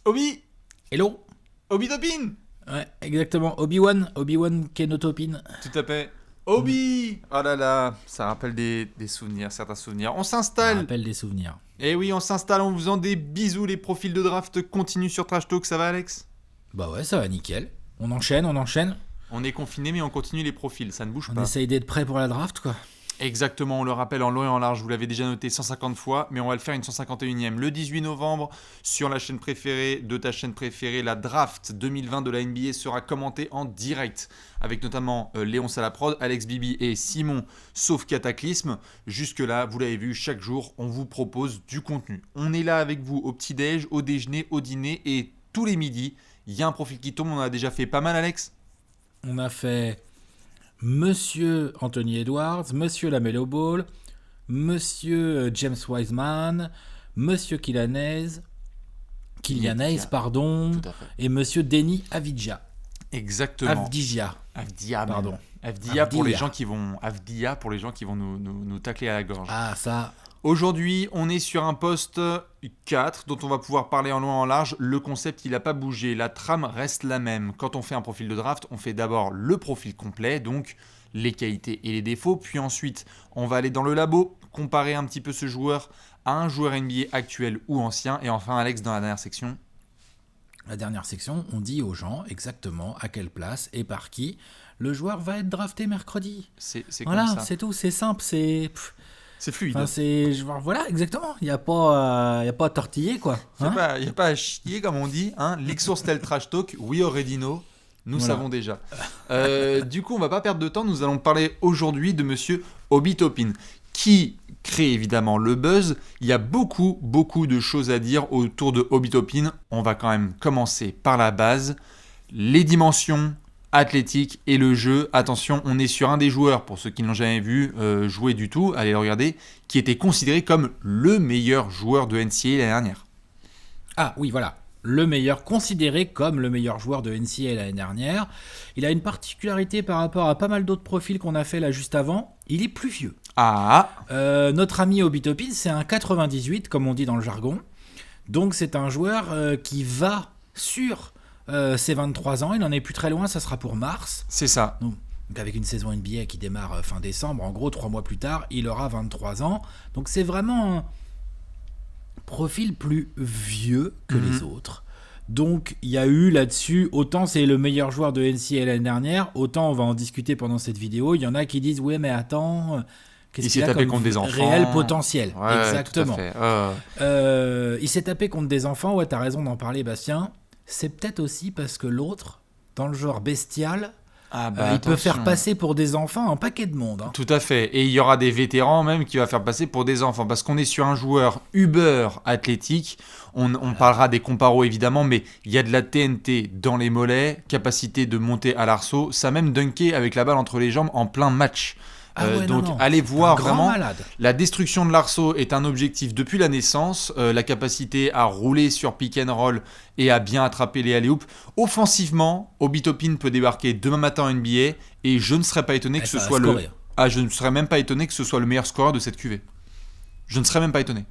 Obi Hello. Obi-Topin. Ouais, exactement. Obi-Wan Kenotopin. Tout à fait. Obi. Oh là là, ça rappelle des souvenirs, certains souvenirs. On s'installe. Rappelle des souvenirs. Eh oui, on s'installe en vous faisant des bisous. Les profils de draft continuent sur Trash Talk, ça va Alex? Bah ouais, ça va nickel. On enchaîne. On est confiné mais on continue les profils, ça ne bouge On pas. essaye d'être prêt pour la draft, quoi. Exactement, on le rappelle en long et en large, vous l'avez déjà noté 150 fois, mais on va le faire une 151e. Le 18 novembre, sur la chaîne préférée de ta chaîne préférée, la draft 2020 de la NBA sera commentée en direct, avec notamment Léon Salaprod, Alex Bibi et Simon, sauf Cataclysme. Jusque-là, vous l'avez vu, chaque jour, on vous propose du contenu. On est là avec vous au petit-déj, au déjeuner, au dîner et tous les midis. Il y a un profil qui tombe, on en a déjà fait pas mal, Alex. On a fait Monsieur Anthony Edwards, Monsieur Lamelo Ball, Monsieur James Wiseman, Monsieur Kylianese, pardon, Tout à fait. et Monsieur Denis Avdija. Exactement. Avdija. Pardon. Avdia pour les gens qui vont nous tacler à la gorge. Ah, ça. Aujourd'hui, on est sur un poste 4 dont on va pouvoir parler en long et en large. Le concept, il n'a pas bougé. La trame reste la même. Quand on fait un profil de draft, on fait d'abord le profil complet, donc les qualités et les défauts. Puis ensuite, on va aller dans le labo, comparer un petit peu ce joueur à un joueur NBA actuel ou ancien. Et enfin, Alex, dans la dernière section. La dernière section, on dit aux gens exactement à quelle place et par qui le joueur va être drafté mercredi. C'est voilà, comme ça. c'est tout, c'est simple, c'est fluide. Enfin, voilà, exactement. Il n'y a pas à tortiller, quoi. Il n'y a pas à chier, comme on dit. Hein. L'X-Source tel Trash Talk, we already know. Nous savons déjà. Du coup, on ne va pas perdre de temps. Nous allons parler aujourd'hui de monsieur Obi-Toppin, qui crée évidemment le buzz. Il y a beaucoup de choses à dire autour de Obi-Toppin. On va quand même commencer par la base. Les dimensions athlétiques et le jeu. Attention, on est sur un des joueurs, pour ceux qui ne l'ont jamais vu jouer du tout, allez le regarder, qui était considéré comme le meilleur joueur de NCAA l'année dernière. Ah oui, voilà. Considéré comme le meilleur joueur de NCAA l'année dernière. Il a une particularité par rapport à pas mal d'autres profils qu'on a fait là juste avant. Il est plus vieux. Ah. Notre ami Obi-Toppin, c'est un 98, comme on dit dans le jargon. Donc c'est un joueur qui va sur ses 23 ans. Il n'en est plus très loin, ça sera pour mars. C'est ça. Donc avec une saison NBA qui démarre fin décembre, en gros 3 mois plus tard, il aura 23 ans. Donc c'est vraiment un profil plus vieux que les autres. Donc il y a eu là-dessus, autant c'est le meilleur joueur de NCAA l'année dernière, autant on va en discuter pendant cette vidéo. Il y en a qui disent ouais mais attends, qu'est-ce qu'il a comme contre des enfants. Réel potentiel. Ouais, exactement. Tout à fait. Il s'est tapé contre des enfants, ouais t'as raison d'en parler Bastien. C'est peut-être aussi parce que l'autre, dans le genre bestial, il peut faire passer pour des enfants un paquet de monde. Hein. Tout à fait. Et il y aura des vétérans même qui va faire passer pour des enfants. Parce qu'on est sur un joueur uber athlétique. On parlera des comparos évidemment, mais il y a de la TNT dans les mollets, capacité de monter à l'arceau. Ça a même dunké avec la balle entre les jambes en plein match. Allez voir vraiment, malade. La destruction de l'arceau est un objectif depuis la naissance, la capacité à rouler sur pick and roll et à bien attraper les alley-oops. Offensivement, Obi-Toppin peut débarquer demain matin en NBA et je ne serais pas étonné que ce soit je ne serais même pas étonné que ce soit le meilleur scoreur de cette QV. Je ne serais même pas étonné.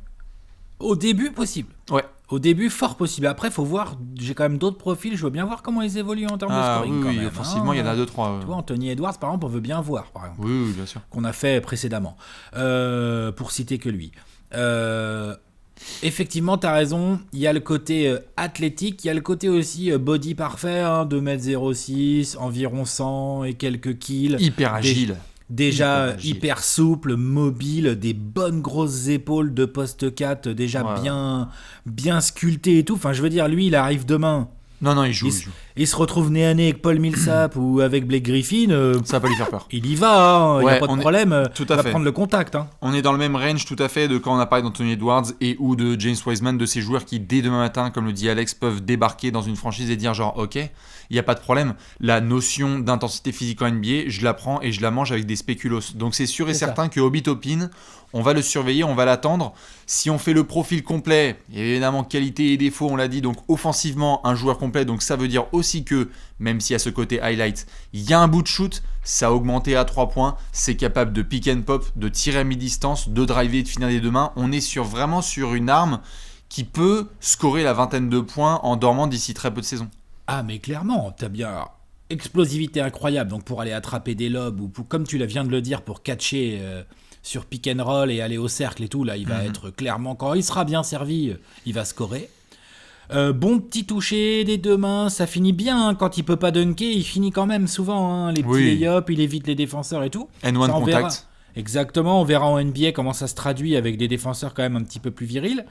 Au début, possible. Ouais. Au début, fort possible. Après, il faut voir, j'ai quand même d'autres profils, je veux bien voir comment ils évoluent en termes de scoring. Oui, quand même, offensivement, il y en a 2-3. Tu vois, Anthony Edwards, par exemple, on veut bien voir, par exemple. Oui, bien sûr. Qu'on a fait précédemment, pour citer que lui. Effectivement, tu as raison, il y a le côté athlétique, il y a le côté aussi body parfait, 2m06, environ 100 et quelques kills. Hyper agile. Déjà hyper souple, mobile, des bonnes grosses épaules de poste 4, déjà bien sculptées et tout. Enfin, je veux dire, lui, il arrive demain. Non, il joue. Il se retrouve nez à nez avec Paul Millsap ou avec Blake Griffin. Ça va pas lui faire peur. Il y va, il n'y a pas de problème. Tout il à va fait. prendre le contact. Hein. On est dans le même range tout à fait de quand on a parlé d'Anthony Edwards et ou de James Wiseman, de ces joueurs qui, dès demain matin, comme le dit Alex, peuvent débarquer dans une franchise et dire genre, ok, il n'y a pas de problème. La notion d'intensité physique en NBA, je la prends et je la mange avec des spéculoos. Donc c'est sûr et certain que Obi-Toppin, on va le surveiller, on va l'attendre. Si on fait le profil complet, il y a évidemment qualité et défauts, on l'a dit, donc offensivement, un joueur complet. Donc ça veut dire aussi que, même s'il y a ce côté highlight, il y a un bout de shoot, ça a augmenté à 3 points, c'est capable de pick and pop, de tirer à mi-distance, de driver et de finir des deux mains. On est vraiment sur une arme qui peut scorer la 20aine de points en dormant d'ici très peu de saisons. Ah, mais clairement, t'as bien explosivité incroyable. Donc pour aller attraper des lobes ou comme tu viens de le dire, pour catcher sur pick and roll et aller au cercle et tout, là, il va être clairement, quand il sera bien servi, il va scorer. Bon petit toucher des deux mains, ça finit bien. Quand il peut pas dunker, il finit quand même souvent. Hein, les petits lay-ups, il évite les défenseurs et tout. And one contact. Verra. Exactement, on verra en NBA comment ça se traduit avec des défenseurs quand même un petit peu plus virils.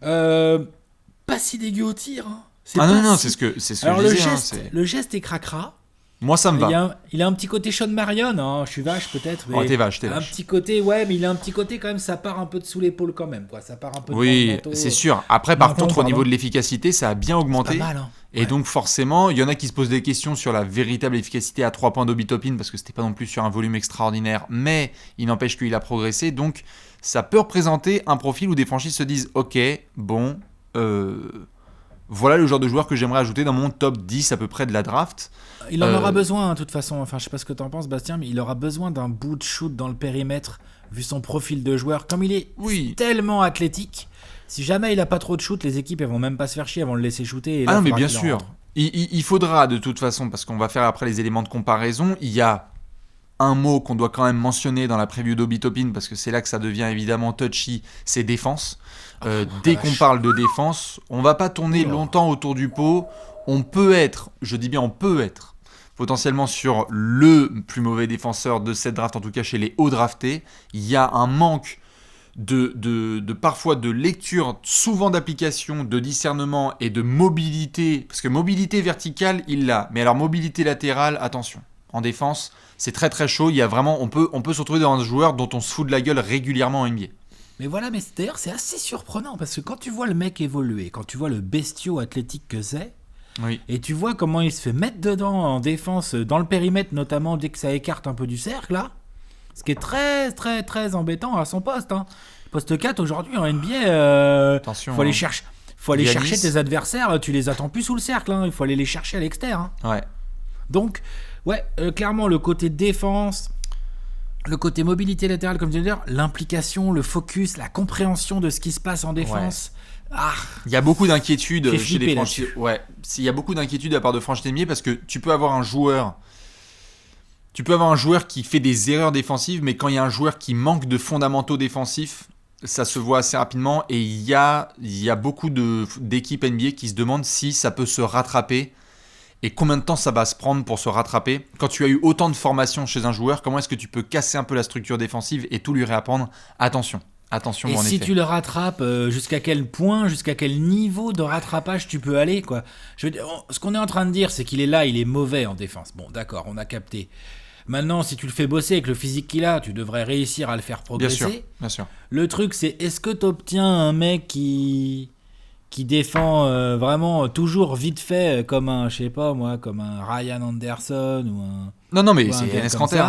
Pas si dégueu au tir. Hein. Non, c'est ce que alors je le disais. geste, le geste est cracra. Moi, ça me va. Il a un petit côté Sean Marion, hein. Je suis vache peut-être. Mais t'es vache. Un petit côté, ouais, mais il a un petit côté quand même, ça part un peu de sous l'épaule quand même, quoi. Ça part un peu de oui, manteau, c'est sûr. Après, par contre, au niveau de l'efficacité, ça a bien augmenté. C'est pas mal, hein. Et donc, forcément, il y en a qui se posent des questions sur la véritable efficacité à 3 points d'Obi Toppin, parce que c'était pas non plus sur un volume extraordinaire, mais il n'empêche qu'il a progressé. Donc, ça peut représenter un profil où des franchises se disent ok, bon, voilà le genre de joueur que j'aimerais ajouter dans mon top 10 à peu près de la draft. Il en aura besoin, de toute façon. Enfin, je sais pas ce que t'en penses, Bastien, mais il aura besoin d'un bout de shoot dans le périmètre, vu son profil de joueur. Comme il est tellement athlétique, si jamais il a pas trop de shoot, les équipes elles vont même pas se faire chier, elles vont le laisser shooter. Et là, non, mais bien sûr. Il faudra de toute façon, parce qu'on va faire après les éléments de comparaison, il y a un mot qu'on doit quand même mentionner dans la preview d'Obi Toppin, parce que c'est là que ça devient évidemment touchy, c'est défense. Dès qu'on parle de défense, on va pas tourner longtemps autour du pot. On peut être, je dis bien on peut être, potentiellement sur le plus mauvais défenseur de cette draft, en tout cas chez les hauts draftés. Il y a un manque de parfois de lecture, souvent d'application, de discernement et de mobilité, parce que mobilité verticale, il l'a, mais alors mobilité latérale, attention, en défense, c'est très très chaud. Il y a vraiment, on peut se retrouver dans un joueur dont on se fout de la gueule régulièrement en NBA. Mais voilà, mais d'ailleurs c'est assez surprenant, parce que quand tu vois le mec évoluer, quand tu vois le bestiau athlétique que c'est, et tu vois comment il se fait mettre dedans en défense, dans le périmètre notamment, dès que ça écarte un peu du cercle, là, ce qui est très très très embêtant à son poste. Hein. Poste 4 aujourd'hui en NBA, faut aller chercher. Faut aller chercher tes adversaires, tu les attends plus sous le cercle, hein. Il faut aller les chercher à l'extérieur. Hein. Ouais. Donc, clairement, le côté défense, le côté mobilité latérale, comme tu veux dire, l'implication, le focus, la compréhension de ce qui se passe en défense. Il y a beaucoup d'inquiétudes chez les franchises. Ouais, il y a beaucoup d'inquiétudes de la part de franchises NBA, parce que tu peux avoir un joueur qui fait des erreurs défensives, mais quand il y a un joueur qui manque de fondamentaux défensifs, ça se voit assez rapidement, et il y a beaucoup d'équipes NBA qui se demandent si ça peut se rattraper et combien de temps ça va se prendre pour se rattraper. Quand tu as eu autant de formation chez un joueur, comment est-ce que tu peux casser un peu la structure défensive et tout lui réapprendre ? Attention, et si tu le rattrapes, jusqu'à quel point, jusqu'à quel niveau de rattrapage tu peux aller, quoi. Je veux dire, ce qu'on est en train de dire, c'est qu'il est là, il est mauvais en défense. Bon, d'accord, on a capté. Maintenant, si tu le fais bosser avec le physique qu'il a, tu devrais réussir à le faire progresser. Bien sûr. Le truc, c'est est-ce que tu obtiens un mec qui défend vraiment toujours vite fait, comme un, je sais pas moi, comme un Ryan Anderson ou un... Non, mais c'est Enes Kanter.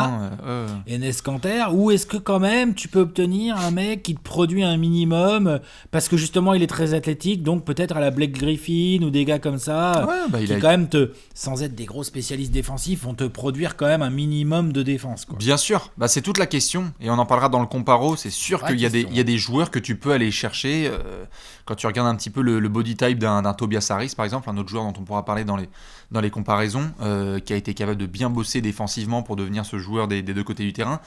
Enes Kanter, ou est-ce que quand même tu peux obtenir un mec qui te produit un minimum, parce que justement il est très athlétique, donc peut-être à la Blake Griffin ou des gars comme ça, qui quand même, sans être des gros spécialistes défensifs, vont te produire quand même un minimum de défense, quoi. Bien sûr, c'est toute la question, et on en parlera dans le comparo. C'est sûr qu'il y a des joueurs que tu peux aller chercher, quand tu regardes un petit peu le body type d'un Tobias Harris par exemple, un autre joueur dont on pourra parler dans les comparaisons, qui a été capable de bien bosser défensivement pour devenir ce joueur des deux côtés du terrain.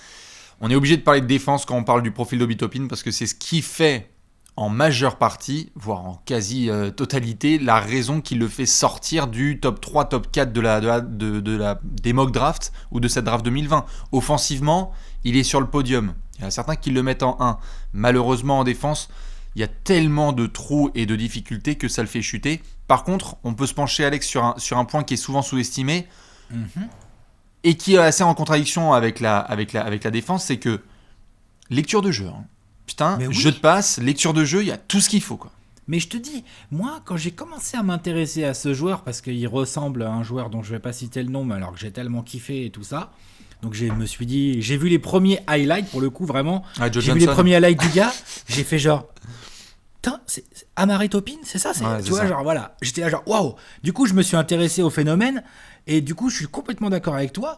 On est obligé de parler de défense quand on parle du profil d'Obi Toppin, parce que c'est ce qui fait en majeure partie, voire en quasi-totalité, la raison qui le fait sortir du top 3, top 4 des mock drafts ou de cette draft 2020. Offensivement, il est sur le podium. Il y en a certains qui le mettent en 1. Malheureusement, en défense, il y a tellement de trous et de difficultés que ça le fait chuter. Par contre, on peut se pencher, Alex, sur un point qui est souvent sous-estimé, et qui est assez en contradiction avec la défense, c'est que lecture de jeu. Hein. Putain, jeu de passe, lecture de jeu, il y a tout ce qu'il faut, quoi. Mais je te dis, moi, quand j'ai commencé à m'intéresser à ce joueur, parce qu'il ressemble à un joueur dont je vais pas citer le nom, mais alors que j'ai tellement kiffé et tout ça, donc je me suis dit, j'ai vu les premiers highlights, pour le coup, vraiment. J'ai vu les premiers highlights du gars, j'ai fait genre... Putain, c'est Amari Toppin, c'est ça, tu vois, genre voilà, j'étais là genre waouh. Du coup, je me suis intéressé au phénomène, et du coup, je suis complètement d'accord avec toi.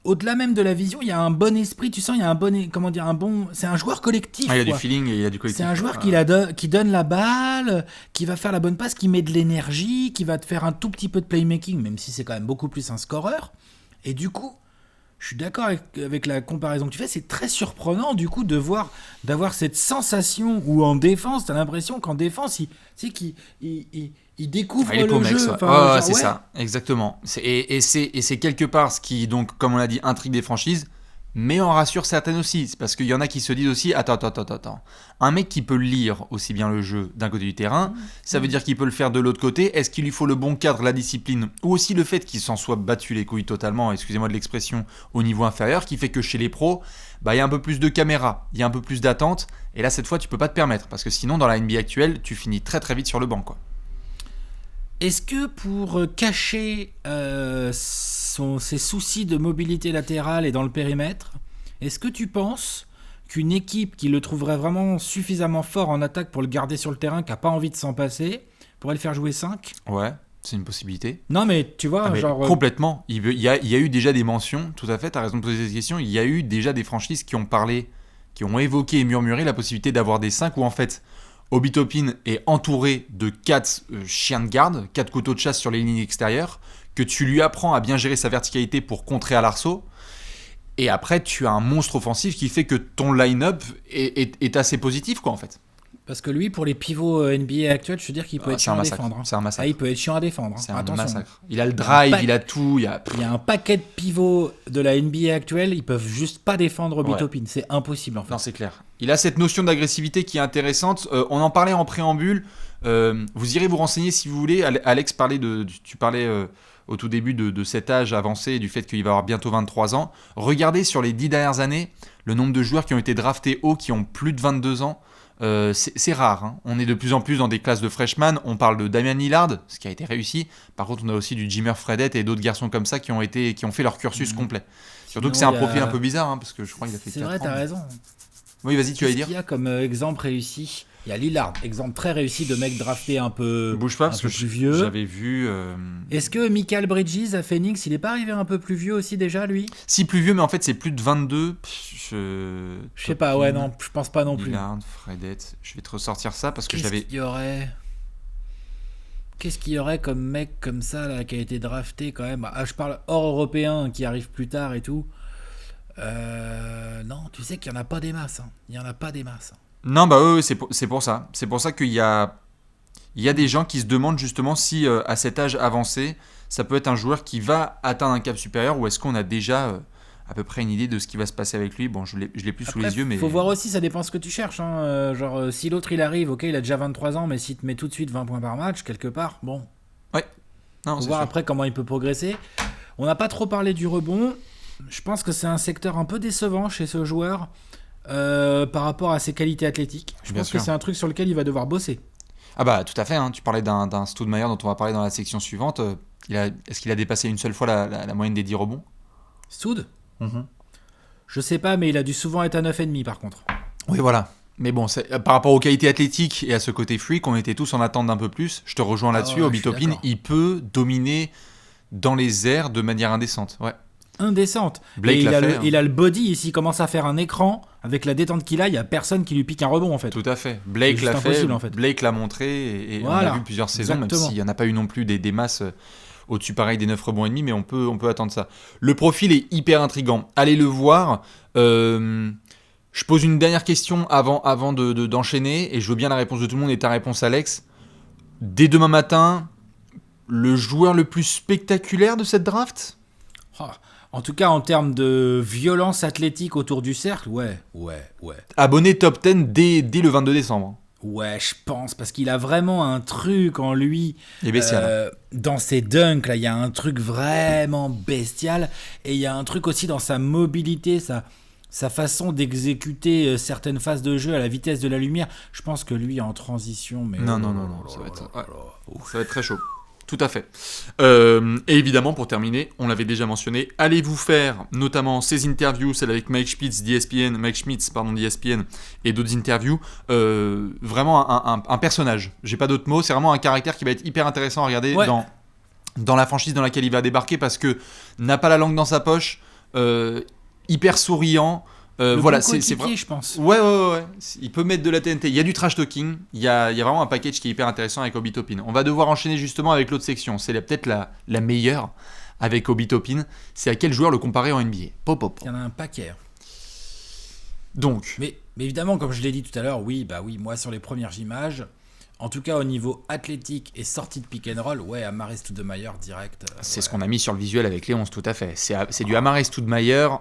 au-delà même de la vision, il y a un bon esprit, tu sens, il y a un bon, comment dire, c'est un joueur collectif. Il y a quoi. du feeling et il y a du collectif. C'est un joueur qui donne la balle, qui va faire la bonne passe, qui met de l'énergie, qui va te faire un tout petit peu de playmaking, même si c'est quand même beaucoup plus un scoreur. Et du coup, je suis d'accord avec la comparaison que tu fais, c'est très surprenant du coup d'avoir cette sensation où en défense, t'as l'impression qu'en défense, il découvre il est le jeu. C'est ça, exactement. Et c'est quelque part ce qui, donc, comme on l'a dit, intrigue des franchises, mais en rassure certaines aussi. C'est parce qu'il y en a qui se disent aussi, attends. Un mec qui peut lire aussi bien le jeu d'un côté du terrain, ça veut dire qu'il peut le faire de l'autre côté. Est-ce qu'il lui faut le bon cadre, la discipline, ou aussi le fait qu'il s'en soit battu les couilles totalement, excusez-moi de l'expression, au niveau inférieur, qui fait que chez les pros, il y a un peu plus de caméra, il y a un peu plus d'attente, et là cette fois tu peux pas te permettre, parce que sinon dans la NBA actuelle, tu finis très très vite sur le banc, quoi. Est-ce que pour cacher ses soucis de mobilité latérale et dans le périmètre, est-ce que tu penses qu'une équipe qui le trouverait vraiment suffisamment fort en attaque pour le garder sur le terrain, qui n'a pas envie de s'en passer, pourrait le faire jouer 5 ? Ouais, c'est une possibilité. Non mais tu vois, complètement. Il y a eu déjà des mentions, tout à fait, tu as raison de poser cette question, il y a eu déjà des franchises qui ont parlé, qui ont évoqué et murmuré la possibilité d'avoir des 5 où en fait... Obi Toppin est entouré de 4 chiens de garde, 4 couteaux de chasse sur les lignes extérieures, que tu lui apprends à bien gérer sa verticalité pour contrer à l'arceau. Et après, tu as un monstre offensif qui fait que ton line-up est assez positif, quoi, en fait. Parce que lui, pour les pivots NBA actuels, je veux dire qu'il peut être chiant à défendre. C'est un massacre. Il peut être chiant à défendre. C'est un massacre. Il a le drive, il a tout. Il y a un paquet de pivots de la NBA actuelle, ils peuvent juste pas défendre Obi Toppin. C'est impossible, en fait. Non, c'est clair. Il a cette notion d'agressivité qui est intéressante. On en parlait en préambule. Vous irez vous renseigner si vous voulez. Alex tu parlais au tout début de cet âge avancé et du fait qu'il va avoir bientôt 23 ans. Regardez sur les 10 dernières années le nombre de joueurs qui ont été draftés haut, qui ont plus de 22 ans. C'est rare, hein. On est de plus en plus dans des classes de freshmen. On parle de Damian Lillard, ce qui a été réussi. Par contre, on a aussi du Jimmer Fredette et d'autres garçons comme ça qui ont fait leur cursus complet. Surtout que c'est un profil un peu bizarre, hein, parce que je crois qu'il a fait 4 ans. C'est vrai, t'as raison. Oui, vas-y, tu vas y dire. Qu'est-ce qu'il y a comme exemple réussi ? Il y a Lillard, exemple très réussi de mec drafté un peu, bouge pas, parce que plus vieux. J'avais vu. Est-ce que Mikal Bridges à Phoenix, il est pas arrivé un peu plus vieux aussi déjà, lui ? Si, plus vieux, mais en fait, c'est plus de 22. Je sais pas, ouais, non, je pense pas non plus. Lillard, Fredette, je vais te ressortir ça parce que Qu'est-ce qu'il y aurait comme mec comme ça là, qui a été drafté quand même ? Je parle hors européen, qui arrive plus tard et tout. Non, tu sais qu'il n'y en a pas des masses. Hein. Il n'y en a pas des masses. Non, bah oui, c'est pour ça. C'est pour ça qu'il y a des gens qui se demandent justement si à cet âge avancé, ça peut être un joueur qui va atteindre un cap supérieur ou est-ce qu'on a déjà à peu près une idée de ce qui va se passer avec lui. Bon, je l'ai plus sous les yeux, mais... Faut voir aussi, ça dépend ce que tu cherches. Hein. Si l'autre il arrive, ok, il a déjà 23 ans, mais s'il te met tout de suite 20 points par match, quelque part, bon. Ouais. Non, faut voir sûr. Après comment il peut progresser. On n'a pas trop parlé du rebond. Je pense que c'est un secteur un peu décevant chez ce joueur par rapport à ses qualités athlétiques. Je pense que c'est un truc sur lequel il va devoir bosser. Ah bah tout à fait, hein. Tu parlais d'un Stoudemire dont on va parler dans la section suivante. Est-ce qu'il a dépassé une seule fois la moyenne des 10 rebonds ? Stoud ? Je sais pas, mais il a dû souvent être à 9,5 par contre. Oui, voilà. Mais bon, par rapport aux qualités athlétiques et à ce côté freak, on était tous en attente d'un peu plus. Je te rejoins là-dessus. Obi Toppin, il peut dominer dans les airs de manière indécente. Ouais. Indécente. Blake et l'a fait, il a le body ici, il commence à faire un écran avec la détente qu'il a, il y a personne qui lui pique un rebond en fait. Tout à fait. Blake l'a fait, en fait. Blake l'a montré et voilà. On a vu plusieurs saisons, exactement. Même s'il n'y en a pas eu non plus des masses au-dessus pareil des 9 rebonds et demi, mais on peut attendre ça. Le profil est hyper intriguant. Allez le voir. Je pose une dernière question avant d'enchaîner et je veux bien la réponse de tout le monde et ta réponse, Alex. Dès demain matin, le joueur le plus spectaculaire de cette draft ? En tout cas, en termes de violence athlétique autour du cercle, ouais. Abonné top 10 dès le 22 décembre. Ouais, je pense, parce qu'il a vraiment un truc en lui. Et bestial. Dans ses dunks, là, il y a un truc vraiment bestial. Et il y a un truc aussi dans sa mobilité, sa façon d'exécuter certaines phases de jeu à la vitesse de la lumière. Je pense que lui, en transition... Mais non, ça va être très chaud. Tout à fait. Et évidemment, pour terminer, on l'avait déjà mentionné, allez vous faire notamment ces interviews, celle avec Mike Schmitz d'ESPN, et d'autres interviews. Vraiment un personnage. J'ai pas d'autres mots. C'est vraiment un caractère qui va être hyper intéressant à regarder dans la franchise dans laquelle il va débarquer parce que n'a pas la langue dans sa poche. hyper souriant. Voilà, c'est vrai, je pense. Ouais. Il peut mettre de la TNT. Il y a du trash talking. Il y a vraiment un package qui est hyper intéressant avec Obi Toppin. On va devoir enchaîner justement avec l'autre section. C'est peut-être la meilleure avec Obi Toppin. C'est à quel joueur le comparer en NBA. Il y en a un paquet. Donc. Mais évidemment, comme je l'ai dit tout à l'heure, oui, moi sur les premières images, en tout cas au niveau athlétique et sortie de pick and roll, ouais, Amar'e Stoudemire direct. C'est ce qu'on a mis sur le visuel avec Léonce, tout à fait. C'est du Amar'e Stoudemire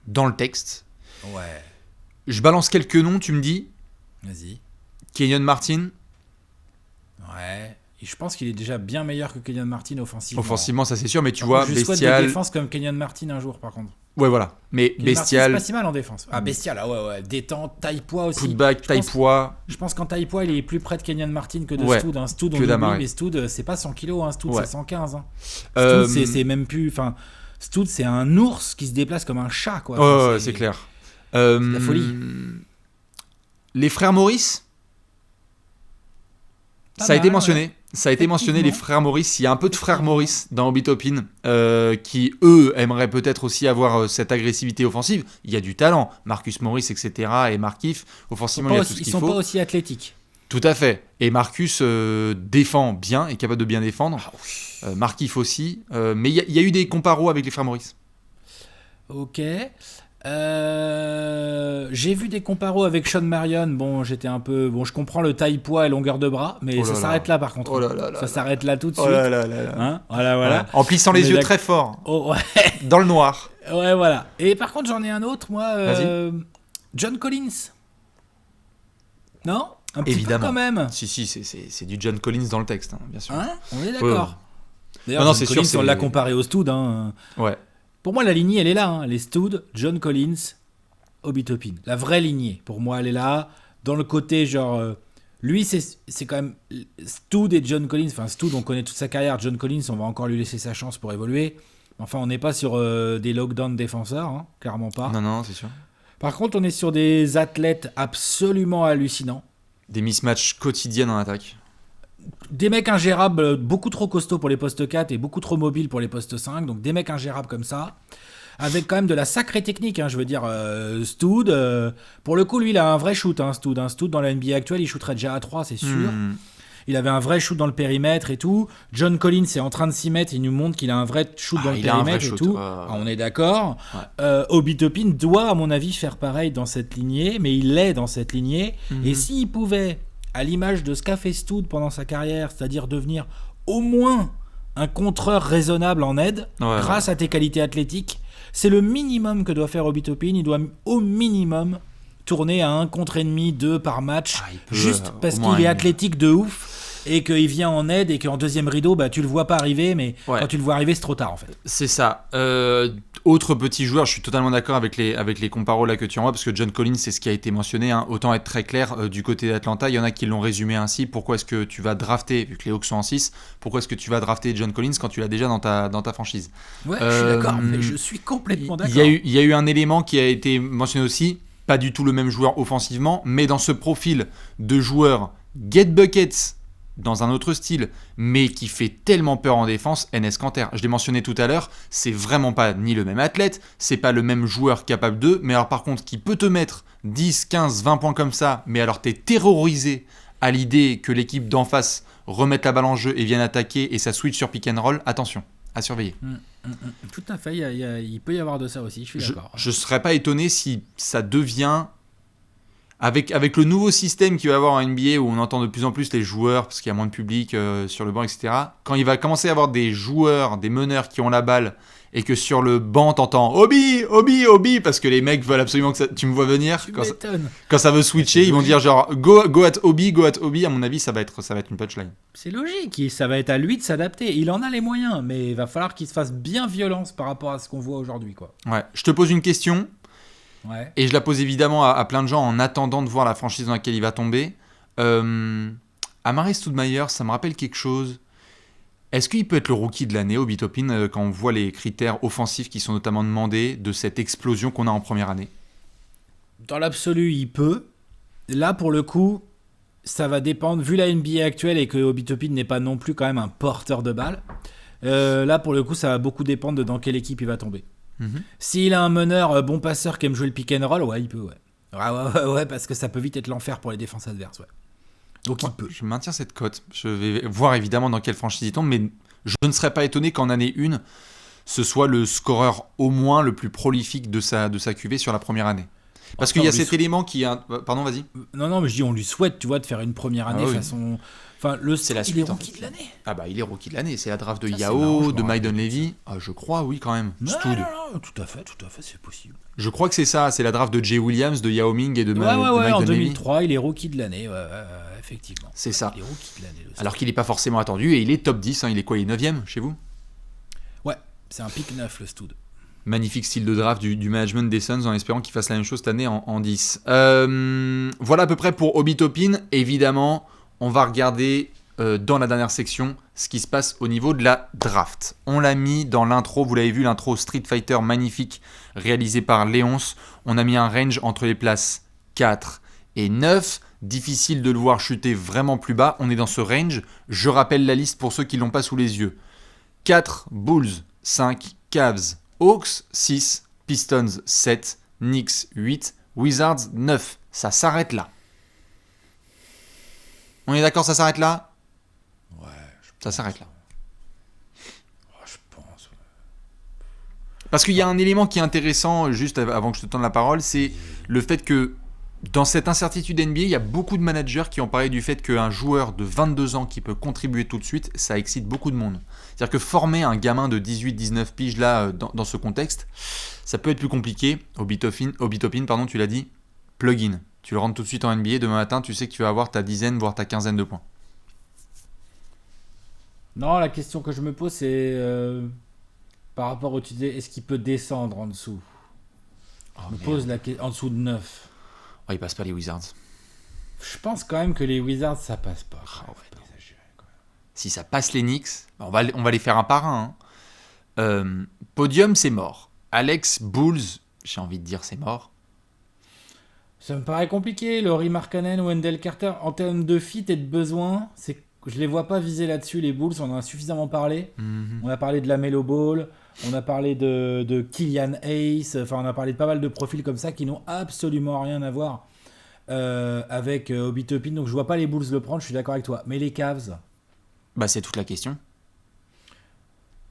dans le texte. Ouais. Je balance quelques noms, tu me dis. Vas-y. Kenyon Martin. Ouais. Et je pense qu'il est déjà bien meilleur que Kenyon Martin offensivement. Offensivement, ça c'est sûr, mais tu par vois, contre, Bestial. Je souhaite des défenses comme Kenyon Martin un jour, par contre. Ouais, voilà. Mais Kenyon Bestial. Martin, c'est pas si mal en défense. Ah, Bestial, ouais. Détente, taille-poids aussi. Putback, taille-poids. Je pense qu'en taille-poids, il est plus près de Kenyon Martin que de Stoud. Stoud, on oublie, mais Stoud, c'est pas 100 kilos. Stoud, c'est 115. Stoud, c'est même plus... Enfin, Stoud, c'est un ours qui se déplace comme un chat, quoi. Enfin, c'est clair. C'est la folie. Les frères Maurice, ça a été mentionné. Ouais. Ça a été mentionné, les frères Maurice. Il y a un peu de frères Maurice dans Obi Toppin qui, eux, aimeraient peut-être aussi avoir cette agressivité offensive. Il y a du talent. Marcus Maurice, etc. et Markieff, offensivement, il y a tout ce qu'il faut. Ils sont pas aussi athlétiques. Tout à fait. Et Marcus défend bien, est capable de bien défendre. Markieff aussi. Mais il y a eu des comparos avec les frères Maurice. Ok. J'ai vu des comparos avec Sean Marion. Bon, j'étais un peu. Bon, je comprends le taille-poids et longueur de bras, mais ça s'arrête là par contre. Ça s'arrête là tout de suite. Hein, voilà. Ouais. En plissant les yeux très fort. Oh, ouais. Dans le noir. Ouais, voilà. Et par contre, j'en ai un autre, moi. John Collins. Non, un petit Évidemment. peu quand même. Si, c'est du John Collins dans le texte, hein, bien sûr. Hein, on est d'accord. D'ailleurs, non, John Collins, sûr, on l'a comparé au Stoud. Hein. Ouais. Pour moi, la lignée, elle est là. Hein. Les Stoud, John Collins, Obi Toppin. La vraie lignée, pour moi, elle est là. Dans le côté, genre... lui, c'est quand même... Stoud et John Collins... Enfin, Stoud, on connaît toute sa carrière. John Collins, on va encore lui laisser sa chance pour évoluer. Enfin, on n'est pas sur des lockdown défenseurs. Hein, clairement pas. Non, c'est sûr. Par contre, on est sur des athlètes absolument hallucinants. Des mismatchs quotidiens en attaque. Des mecs ingérables, beaucoup trop costauds pour les postes 4 et beaucoup trop mobiles pour les postes 5. Donc des mecs ingérables comme ça. Avec quand même de la sacrée technique. Hein, je veux dire, Stoud, pour le coup, lui, il a un vrai shoot. Hein, Stoud, dans la NBA actuelle, il shooterait déjà à 3, c'est sûr. Il avait un vrai shoot dans le périmètre et tout. John Collins est en train de s'y mettre. Il nous montre qu'il a un vrai shoot dans le périmètre et tout. On est d'accord. Ouais. Obi Toppin doit, à mon avis, faire pareil dans cette lignée. Mais il est dans cette lignée. Et s'il pouvait... à l'image de ce qu'a fait Stoud pendant sa carrière, c'est-à-dire devenir au moins un contreur raisonnable en aide, grâce à tes qualités athlétiques, c'est le minimum que doit faire Obi Toppin. Il doit au minimum tourner à 1 contre ennemi, 2 par match, juste parce qu'il est athlétique de ouf et qu'il vient en aide et qu'en deuxième rideau, tu le vois pas arriver, mais quand tu le vois arriver, c'est trop tard en fait. C'est ça. Autre petit joueur, je suis totalement d'accord avec les comparos là que tu envoies, parce que John Collins, c'est ce qui a été mentionné. Hein. Autant être très clair, du côté d'Atlanta, il y en a qui l'ont résumé ainsi. Pourquoi est-ce que tu vas drafter, vu que les Hawks sont en 6, pourquoi est-ce que tu vas drafter John Collins quand tu l'as déjà dans ta franchise? Ouais, je suis d'accord, mais je suis complètement d'accord. Il y a eu un élément qui a été mentionné aussi, pas du tout le même joueur offensivement, mais dans ce profil de joueur get buckets dans un autre style, mais qui fait tellement peur en défense, Enes Kanter. Je l'ai mentionné tout à l'heure, c'est vraiment pas ni le même athlète, c'est pas le même joueur capable de, mais alors par contre, qui peut te mettre 10, 15, 20 points comme ça, mais alors t'es terrorisé à l'idée que l'équipe d'en face remette la balle en jeu et vienne attaquer et ça switch sur pick and roll, attention, à surveiller. Tout à fait, il peut y avoir de ça aussi, je suis d'accord. Je serais pas étonné si ça devient... Avec le nouveau système qu'il va y avoir en NBA où on entend de plus en plus les joueurs, parce qu'il y a moins de public sur le banc, etc. Quand il va commencer à avoir des joueurs, des meneurs qui ont la balle, et que sur le banc t'entends Obi, parce que les mecs veulent absolument que tu me vois venir. Quand ça veut switcher, ils vont dire genre go at Obi. À mon avis, ça va être une punchline. C'est logique, ça va être à lui de s'adapter. Il en a les moyens, mais il va falloir qu'il se fasse bien violence par rapport à ce qu'on voit aujourd'hui, quoi. Ouais. Je te pose une question. Ouais. Et je la pose évidemment à plein de gens en attendant de voir la franchise dans laquelle il va tomber. Amar'e Stoudemire, ça me rappelle quelque chose. Est-ce qu'il peut être le rookie de l'année, Obi Toppin, quand on voit les critères offensifs qui sont notamment demandés de cette explosion qu'on a en première année? Dans l'absolu, il peut. Là, pour le coup, ça va dépendre. Vu la NBA actuelle et que Obi Toppin n'est pas non plus quand même un porteur de balle, là, pour le coup, ça va beaucoup dépendre de dans quelle équipe il va tomber. S'il a un meneur bon passeur qui aime jouer le pick and roll, ouais, il peut, ouais, parce que ça peut vite être l'enfer pour les défenses adverses, ouais. Donc il peut. Je maintiens cette cote. Je vais voir évidemment dans quelle franchise il tombe, mais je ne serais pas étonné qu'en année 1, ce soit le scoreur au moins le plus prolifique de sa QV sur la première année. Parce qu'il y a cet élément qui... Pardon, vas-y. Non, mais je dis, on lui souhaite, tu vois, de faire une première année façon... Enfin, c'est la il suite, est rookie de l'année. Ah bah, il est rookie de l'année. C'est la draft de Yao, de Maiden Levy. Ah, je crois, oui, quand même. Non, tout à fait, c'est possible. Je crois que c'est ça. C'est la draft de Jay Williams, de Yao Ming et de Maiden Levy. En 2003, il est rookie de l'année, effectivement. C'est ça. Il est rookie de l'année. Alors qu'il n'est pas forcément attendu et il est top 10. Il est quoi, il est 9ème chez vous? Ouais, c'est un pick 9, le Stoud. Magnifique style de draft du management des Suns en espérant qu'il fasse la même chose cette année en 10. Voilà à peu près pour Obi Toppin. Évidemment, on va regarder dans la dernière section ce qui se passe au niveau de la draft. On l'a mis dans l'intro, vous l'avez vu, l'intro Street Fighter magnifique réalisé par Léonce. On a mis un range entre les places 4 et 9. Difficile de le voir chuter vraiment plus bas. On est dans ce range. Je rappelle la liste pour ceux qui ne l'ont pas sous les yeux. 4 Bulls, 5 Cavs, Hawks 6, Pistons 7, Knicks 8, Wizards 9. Ça s'arrête là. On est d'accord, ça s'arrête là? Ouais. Ça s'arrête là. Oh, je pense. Ouais. Parce qu'il y a un élément qui est intéressant, juste avant que je te tende la parole, c'est le fait que dans cette incertitude NBA, il y a beaucoup de managers qui ont parlé du fait qu'un joueur de 22 ans qui peut contribuer tout de suite, ça excite beaucoup de monde. C'est-à-dire que former un gamin de 18-19 piges là, dans ce contexte, ça peut être plus compliqué. Obi Toppin, pardon, tu l'as dit, plug-in. Tu le rentres tout de suite en NBA, demain matin, tu sais que tu vas avoir ta dizaine, voire ta quinzaine de points. Non, la question que je me pose, c'est par rapport au tu disais, est-ce qu'il peut descendre en dessous? Je me pose la question, en dessous de 9. Oh, il passe pas les Wizards. Je pense quand même que les Wizards, ça passe pas. Si ça passe les Knicks, on va les faire un par un. Podium, c'est mort. Alex, Bulls, j'ai envie de dire c'est mort. Ça me paraît compliqué. Laurie Markkanen, Wendell Carter, en termes de fit et de besoin, je les vois pas viser là-dessus, les Bulls. On en a suffisamment parlé. On a parlé de la Melo Ball, on a parlé de Killian Hayes, enfin on a parlé de pas mal de profils comme ça qui n'ont absolument rien à voir avec Obi Toppin. Donc je vois pas les Bulls le prendre, je suis d'accord avec toi. Mais les Cavs, bah c'est toute la question.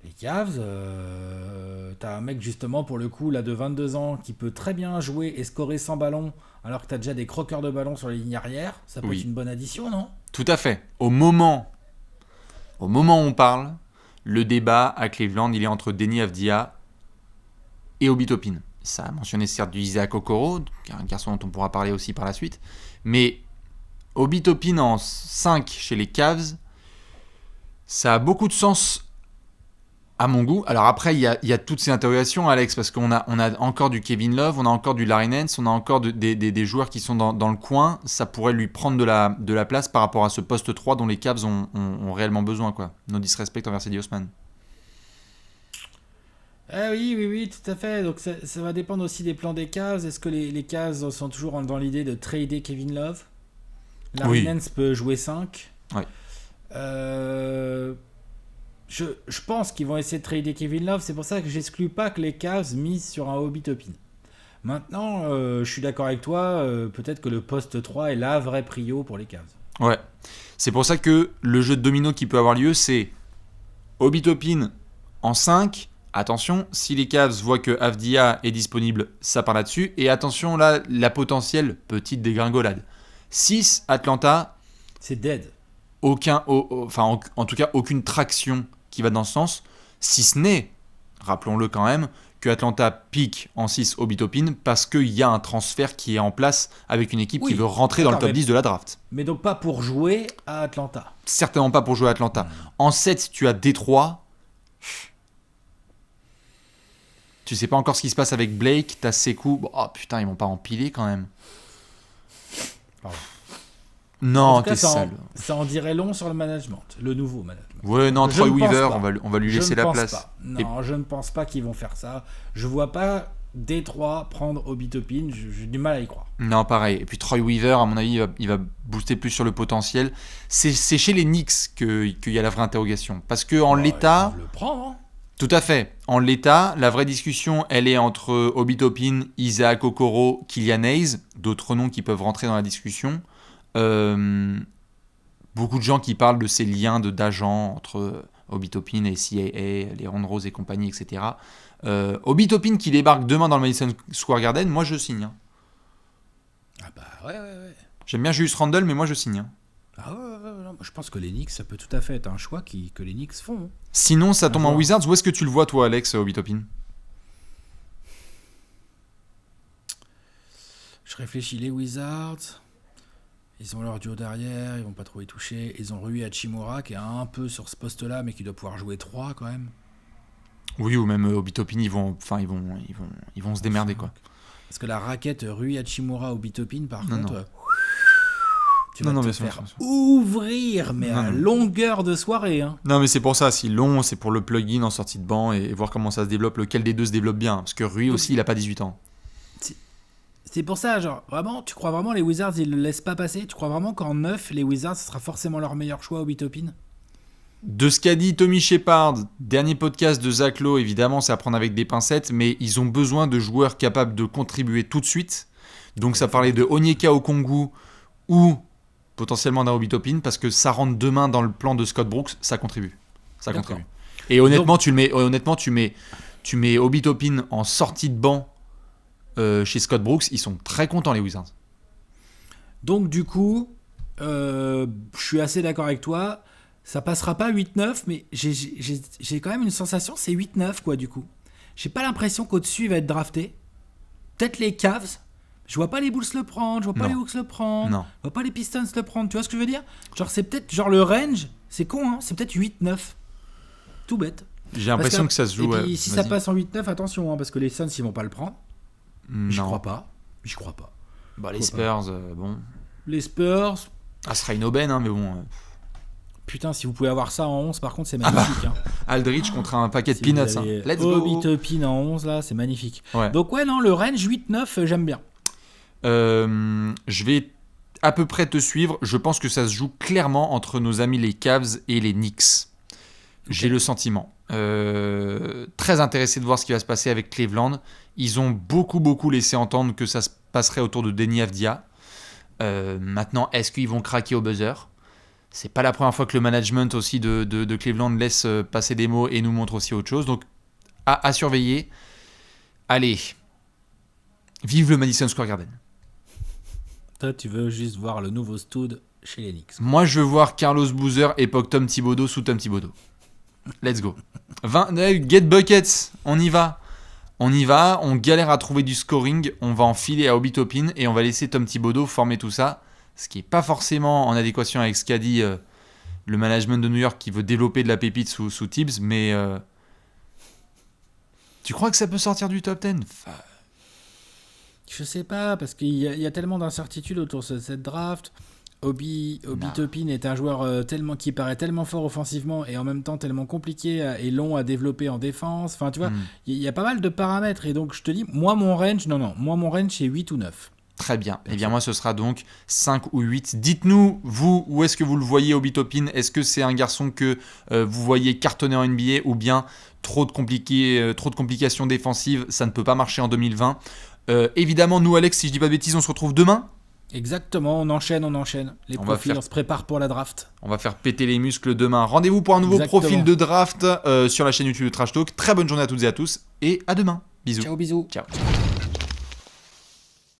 Les Cavs, t'as un mec justement pour le coup là de 22 ans qui peut très bien jouer et scorer sans ballon alors que t'as déjà des croqueurs de ballon sur les lignes arrière. Ça peut être une bonne addition, non? Tout à fait. Au moment où on parle, le débat à Cleveland, il est entre Deni Avdija et Obi Toppin. Ça a mentionné certes du Isaac Okoro, un garçon dont on pourra parler aussi par la suite. Mais Obi Toppin en 5 chez les Cavs, ça a beaucoup de sens à mon goût. Alors après, il y a toutes ces interrogations, Alex, parce qu'on a encore du Kevin Love, on a encore du Larry Nance, on a encore des joueurs qui sont dans le coin. Ça pourrait lui prendre de la place par rapport à ce poste 3 dont les Cavs ont réellement besoin, quoi. No disrespect envers Cedi Osman. Oui, tout à fait. Donc ça va dépendre aussi des plans des Cavs. Est-ce que les Cavs sont toujours dans l'idée de trader Kevin Love? Larry Nance peut jouer 5. Oui. Je pense qu'ils vont essayer de trader Kevin Love. C'est pour ça que j'exclus pas que les Cavs misent sur un Obi Toppin. Maintenant, je suis d'accord avec toi. Peut-être que le poste 3 est la vraie prio pour les Cavs. Ouais. C'est pour ça que le jeu de domino qui peut avoir lieu, c'est Obi Toppin en 5. Attention, si les Cavs voient que Avdija est disponible, ça part là-dessus. Et attention, là, la potentielle petite dégringolade. 6, Atlanta. C'est dead. En tout cas, aucune traction qui va dans ce sens. Si ce n'est, rappelons-le quand même, que Atlanta pique en 6 Obi Toppin parce qu'il y a un transfert qui est en place avec une équipe qui veut rentrer dans le top 10 de la draft. Mais donc pas pour jouer à Atlanta. Certainement pas pour jouer à Atlanta. En 7, tu as Détroit. Tu sais pas encore ce qui se passe avec Blake, t'as Sekou. Oh putain, ils vont pas empiler quand même. Pardon. Non, t'es sale. Ça en dirait long sur le management, le nouveau management. Ouais, non, Troy Weaver, on va lui laisser la place. Pas. Non, je ne pense pas qu'ils vont faire ça. Je vois pas Détroit prendre Obi Toppin, j'ai du mal à y croire. Non, pareil. Et puis Troy Weaver, à mon avis, il va booster plus sur le potentiel. C'est chez les Knicks qu'il y a la vraie interrogation. Parce que en l'état... Ils le prendre, hein. Tout à fait. En l'état, la vraie discussion, elle est entre Obi Toppin, Isaac Okoro, Killian Hayes, d'autres noms qui peuvent rentrer dans la discussion. Beaucoup de gens qui parlent de ces liens d'agents entre Obi Toppin et CIA, les Ron Rose et compagnie, etc. Obi Toppin qui débarque demain dans le Madison Square Garden, moi je signe. Hein. Ah bah ouais. J'aime bien Julius Randle, mais moi je signe. Hein. Ah ouais, je pense que les Knicks, ça peut tout à fait être un choix que les Knicks font. Sinon, ça tombe en Wizards. Où est-ce que tu le vois, toi, Alex, Obi Toppin? Je réfléchis, les Wizards, ils ont leur duo derrière, ils vont pas trop y toucher. Ils ont Rui Hachimura qui est un peu sur ce poste-là, mais qui doit pouvoir jouer 3 quand même. Oui, ou même Obi Toppin, ils vont se démerder, quoi. Parce que la raquette Rui Hachimura Obi Toppin, par contre... Tu vas te faire ouvrir, mais à longueur de soirée. Hein. Non, mais c'est pour ça. Si long, c'est pour le plugin en sortie de banc et voir comment ça se développe, lequel des deux se développe bien. Parce que Rui aussi, il a pas 18 ans. C'est pour ça, genre, vraiment, tu crois vraiment les Wizards, ils le laissent pas passer? Tu crois vraiment qu'en 9, les Wizards, ce sera forcément leur meilleur choix, Obi Toppin? De ce qu'a dit Tommy Shepard, dernier podcast de Zach Lowe, évidemment, c'est à prendre avec des pincettes, mais ils ont besoin de joueurs capables de contribuer tout de suite. Donc ça parlait de Onyeka Okongwu ou potentiellement d'un Obi Toppin, parce que ça rentre demain dans le plan de Scott Brooks, ça contribue. Ça contribue. Et honnêtement, tu mets Obi Toppin en sortie de banc chez Scott Brooks, ils sont très contents, les Wizards. Donc du coup, je suis assez d'accord avec toi. Ça passera pas 8-9, mais j'ai quand même une sensation, c'est 8-9 quoi du coup. J'ai pas l'impression qu'au-dessus il va être drafté. Peut-être les Cavs. Je vois pas les Bulls le prendre, je vois pas les Hawks le prendre, je vois pas les Pistons le prendre. Tu vois ce que je veux dire? Genre c'est peut-être genre le range, c'est con hein, c'est peut-être 8-9. Tout bête. J'ai l'impression que ça se joue. Et puis si ça passe en 8-9, attention hein, parce que les Suns ils vont pas le prendre. Je crois pas. Bah les Spurs, bon. Les Spurs. Ah, ce sera une aubaine hein, mais bon. Putain, si vous pouvez avoir ça en 11, par contre, c'est magnifique. Hein. Aldridge contre un paquet de peanuts. Hein. Let's go. Obi Toppin en 11, là, c'est magnifique. Ouais. Donc, ouais, non, le range 8-9, j'aime bien. Je vais à peu près te suivre. Je pense que ça se joue clairement entre nos amis les Cavs et les Knicks. Okay. J'ai le sentiment. Très intéressé de voir ce qui va se passer avec Cleveland. Ils ont beaucoup laissé entendre que ça se passerait autour de Deni Avdija. Maintenant, est-ce qu'ils vont craquer au buzzer? C'est pas la première fois que le management aussi de Cleveland laisse passer des mots et nous montre aussi autre chose. Donc, à surveiller. Allez, vive le Madison Square Garden. Toi, tu veux juste voir le nouveau stud chez les Knicks. Moi, je veux voir Carlos Boozer, époque Tom Thibodeau, sous Tom Thibodeau. Let's go. Get buckets, on y va. On galère à trouver du scoring, on va enfiler à Obi Toppin et on va laisser Tom Thibodeau former tout ça. Ce qui n'est pas forcément en adéquation avec ce qu'a dit le management de New York qui veut développer de la pépite sous Tibbs, mais tu crois que ça peut sortir du top 10 ? Je sais pas, parce qu'il y a tellement d'incertitudes autour de cette draft. Obi Toppin est un joueur qui paraît tellement fort offensivement et en même temps tellement compliqué et long à développer en défense. Enfin, tu vois, il y a pas mal de paramètres. Et donc, je te dis, moi, mon range, c'est 8 ou 9. Très bien. Eh bien, moi, ce sera donc 5 ou 8. Dites-nous, vous, où est-ce que vous le voyez, Obi Toppin ? Est-ce que c'est un garçon que vous voyez cartonner en NBA ou bien trop de complications défensives, ça ne peut pas marcher en 2020 ? Évidemment, nous, Alex, si je dis pas de bêtises, on se retrouve demain ? Exactement, on enchaîne. Les profils, on se prépare pour la draft. On va faire péter les muscles demain. Rendez-vous pour un nouveau profil de draft sur la chaîne YouTube de Trash Talk. Très bonne journée à toutes et à tous et à demain. Bisous. Ciao, bisous. Ciao.